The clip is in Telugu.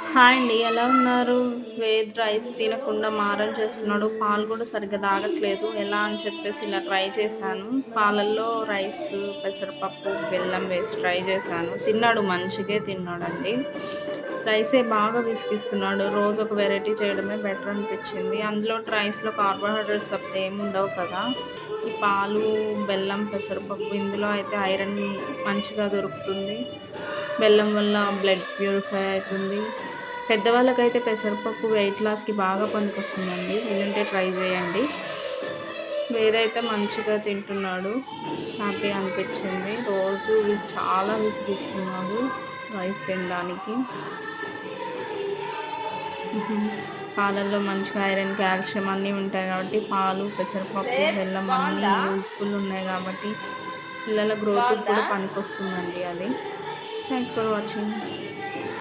హాయ్ అండి. ఎలా ఉన్నారు? వేడి రైస్ తినకుండా మారం చేస్తున్నాడు. పాలు కూడా సరిగ్గా తాగట్లేదు. ఎలా అని చెప్పేసి ఇలా ట్రై చేశాను. పాలల్లో రైస్, పెసరపప్పు, బెల్లం వేసి ట్రై చేశాను. తిన్నాడు, మంచిగే తిన్నాడండి. రైసే బాగా విసిగిస్తున్నాడు. రోజు ఒక వెరైటీ చేయడమే బెటర్ అనిపించింది. అందులో రైస్‌లో కార్బోహైడ్రేట్స్ తప్పితే ఏముండవు కదా! ఈ పాలు, బెల్లం, పెసరపప్పు ఇందులో అయితే ఐరన్ మంచిగా దొరుకుతుంది. బెల్లం వల్ల బ్లడ్ ప్యూరిఫై అయితుంది. పెద్దవాళ్ళకైతే పెసరపప్పు వెయిట్ లాస్‌కి బాగా పనికొస్తుందండి. వీలుంటే ట్రై చేయండి. వేదైతే మంచిగా తింటున్నాడు. హ్యాపీ అనిపించింది. రోజు చాలా విసిగిస్తున్నాడు రైస్ తినడానికి. హుహు. పాలల్లో మంచిగా ఐరన్, కాల్షియం అన్నీ ఉంటాయి కాబట్టి పాలు, పెసరపప్పు, బెల్లం అన్నీ బావుందా? యూజ్‌ఫుల్ ఉన్నాయి కాబట్టి పిల్లల గ్రోత్‌కి బావుందా? కూడా పనికొస్తుందండి అది. Thanks for watching.